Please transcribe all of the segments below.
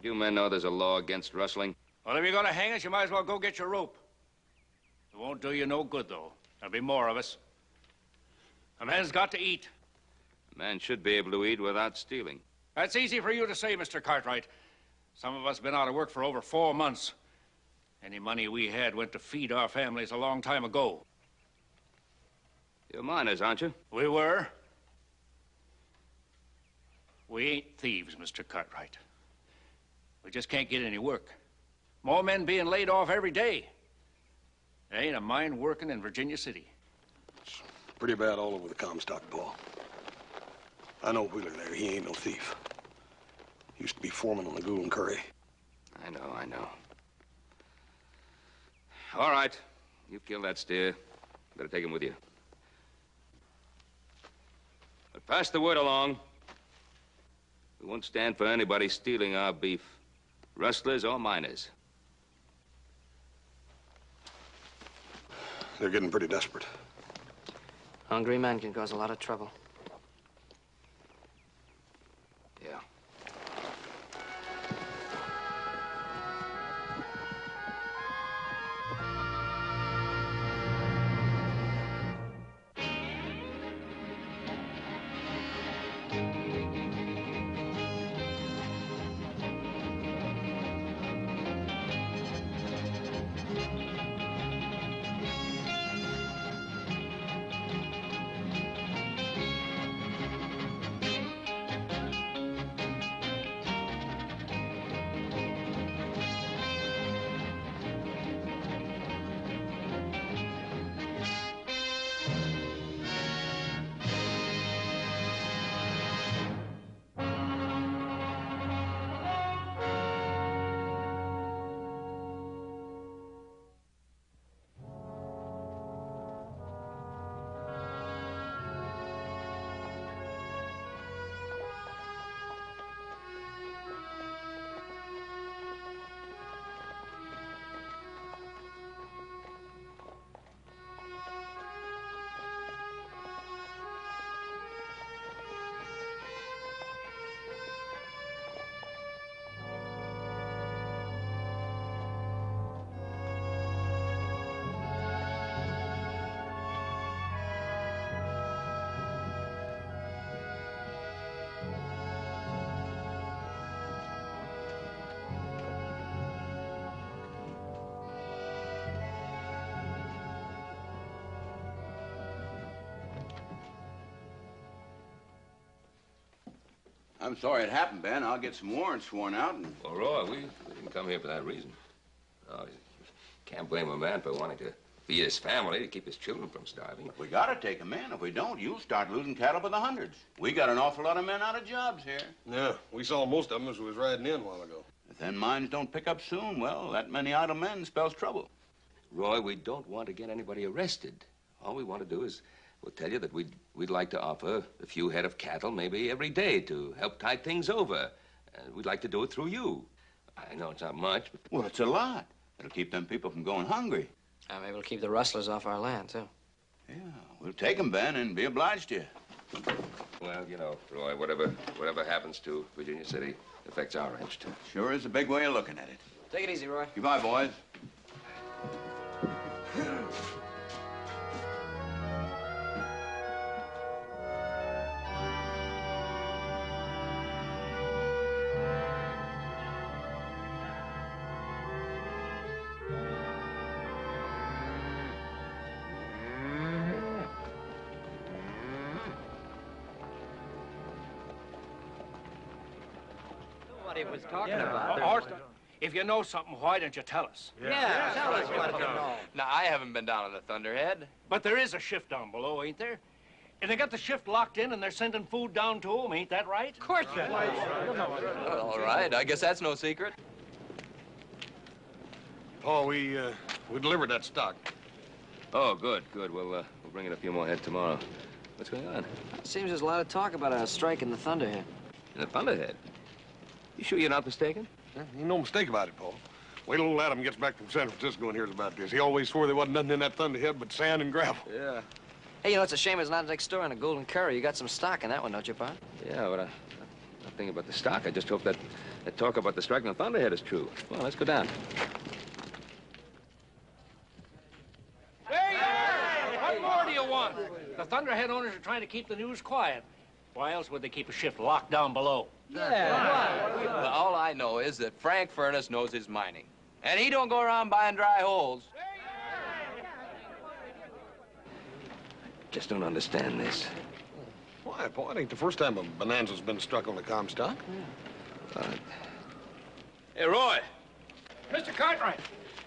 Don't you men know there's a law against rustling? Well, if you're gonna hang us, you might as well go get your rope. It won't do you no good, though. There'll be more of us. A man's got to eat. A man should be able to eat without stealing. That's easy for you to say, Mr. Cartwright. Some of us been out of work for over 4 months. Any money we had went to feed our families a long time ago. You're miners, aren't you? We were. We ain't thieves, Mr. Cartwright. We just can't get any work. More men being laid off every day. There ain't a mine working in Virginia City. It's pretty bad all over the Comstock, Paul. I know Wheeler there. He ain't no thief. Used to be foreman on the Gould and Curry. I know. All right. You killed that steer. Better take him with you. But pass the word along. We won't stand for anybody stealing our beef. Rustlers or miners. They're getting pretty desperate. Hungry men can cause a lot of trouble. Yeah. I'm sorry it happened, Ben. I'll get some warrants sworn out and... Well, Roy, we didn't come here for that reason. No, you can't blame a man for wanting to feed his family, to keep his children from starving. But we gotta take them in. If we don't, you'll start losing cattle by the hundreds. We got an awful lot of men out of jobs here. Yeah, we saw most of them as we was riding in a while ago. If then mines don't pick up soon, well, that many idle men spells trouble. Roy, we don't want to get anybody arrested. All we want to do is, we'll tell you that we'd like to offer a few head of cattle maybe every day to help tide things over. And we'd like to do it through you. I know it's not much, but... Well, it's a lot. It'll keep them people from going hungry. I'm able to keep the rustlers off our land, too. Yeah, we'll take them, Ben, and be obliged to you. Well, you know, Roy, whatever happens to Virginia City affects our ranch, too. Sure is a big way of looking at it. Take it easy, Roy. Goodbye, boys. Was talking about. If you know something, why don't you tell us? Yeah, tell us what you know. Now, I haven't been down on the Thunderhead. But there is a shift down below, ain't there? And they got the shift locked in and they're sending food down to them, ain't that right? Of course it is. Well, all right. I guess that's no secret. Paul, we delivered that stock. Oh, good. We'll bring in a few more head tomorrow. What's going on? Seems there's a lot of talk about a strike in the Thunderhead. In the Thunderhead? You sure you're not mistaken? Yeah, ain't no mistake about it, Paul. Wait till old Adam gets back from San Francisco and hears about this. He always swore there wasn't nothing in that Thunderhead but sand and gravel. Yeah. Hey, you know, it's a shame it's not next door in a Gould and Curry. You got some stock in that one, don't you, Pa? Yeah, but Nothing about the stock. I just hope that talk about the strike on the Thunderhead is true. Well, let's go down. Hey! What more do you want? The Thunderhead owners are trying to keep the news quiet. Why else would they keep a shift locked down below? Well, all I know is that Frank Furnace knows his mining. And he don't go around buying dry holes. Just don't understand this. Why, Paul? It ain't the first time a bonanza's been struck on the Comstock. Hey, Roy. Mr. Cartwright.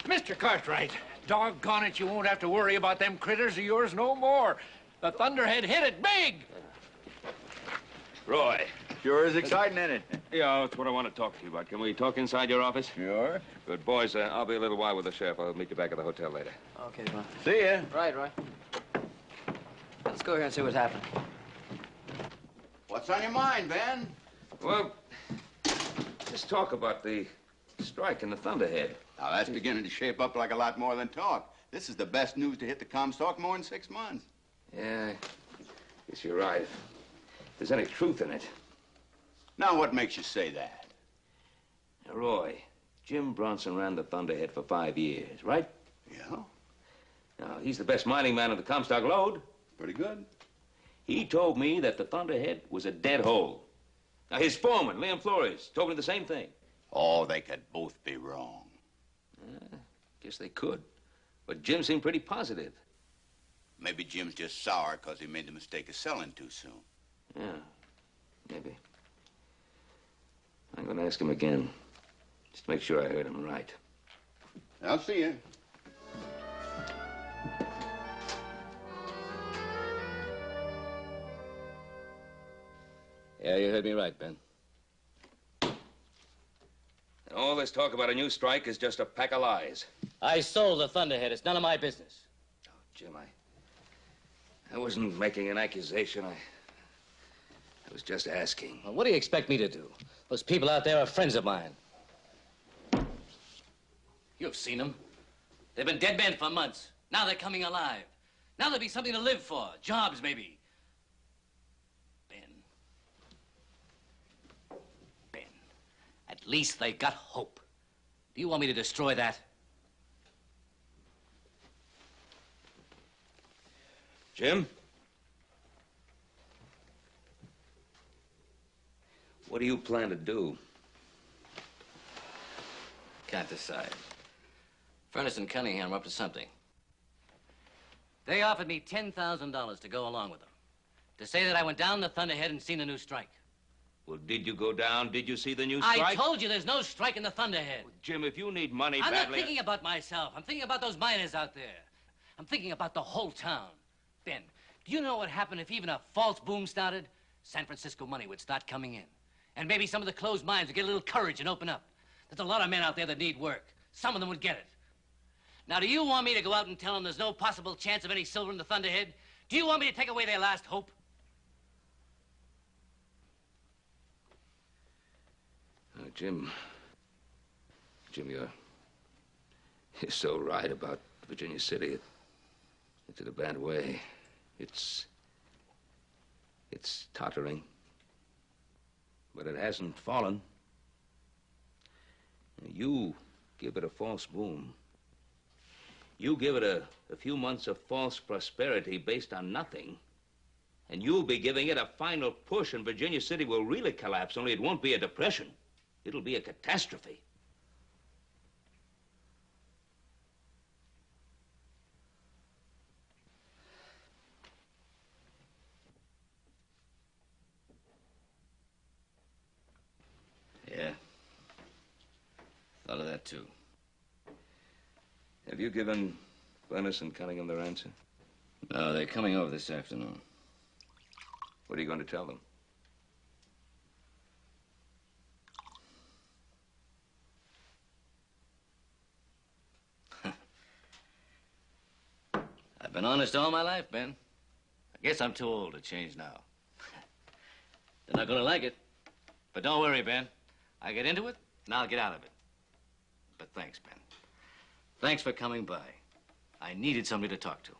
Mr. Cartwright. Doggone it, you won't have to worry about them critters of yours no more. The Thunderhead hit it big. Roy. Sure is exciting, isn't it? Yeah, that's what I want to talk to you about. Can we talk inside your office? Sure. Good. Boys, I'll be a little while with the sheriff. I'll meet you back at the hotel later. Okay, Roy. See ya. Right, Roy. Let's go here and see what's happening. What's on your mind, Ben? Well, let's talk about the strike in the Thunderhead. Now, that's beginning to shape up like a lot more than talk. This is the best news to hit the Comstock more than 6 months. Yeah, guess you're right. If there's any truth in it. Now, what makes you say that? Now, Roy, Jim Bronson ran the Thunderhead for 5 years, right? Yeah, Now, he's the best mining man of the Comstock Lode. pretty good. He told me that the Thunderhead was a dead hole. Now, his foreman, Liam Flores, told me the same thing. Oh, they could both be wrong. Guess they could. But Jim seemed pretty positive. Maybe Jim's just sour because he made the mistake of selling too soon. Yeah, maybe. I'm going to ask him again, just to make sure I heard him right. I'll see you. Yeah, you heard me right, Ben. And all this talk about a new strike is just a pack of lies. I sold the Thunderhead. It's none of my business. Oh, Jim, I wasn't making an accusation. I was just asking. Well, what do you expect me to do? Those people out there are friends of mine. You've seen them. They've been dead men for months. Now they're coming alive. Now there'll be something to live for. Jobs, maybe. Ben, at least they got hope. Do you want me to destroy that? Jim? What do you plan to do? Can't decide. Furnace and Cunningham are up to something. They offered me $10,000 to go along with them. To say that I went down the Thunderhead and seen the new strike. Well, did you go down? Did you see the new strike? I told you there's no strike in the Thunderhead. Well, Jim, if you need money I'm badly... not thinking about myself. I'm thinking about those miners out there. I'm thinking about the whole town. Ben, do you know what would happen if even a false boom started? San Francisco money would start coming in. And maybe some of the closed mines would get a little courage and open up. There's a lot of men out there that need work. Some of them would get it. Now, do you want me to go out and tell them there's no possible chance of any silver in the Thunderhead? Do you want me to take away their last hope? Jim, you're so right about Virginia City. It's in a bad way. It's tottering. But it hasn't fallen. You give it a false boom. You give it a few months of false prosperity based on nothing, and you'll be giving it a final push, and Virginia City will really collapse, only it won't be a depression. It'll be a catastrophe. Yeah. Thought of that, too. Have you given Furnace and Cunningham their answer? No, they're coming over this afternoon. What are you going to tell them? I've been honest all my life, Ben. I guess I'm too old to change now. They're not gonna like it. But don't worry, Ben. I get into it, and I'll get out of it. But thanks, Ben. Thanks for coming by. I needed somebody to talk to.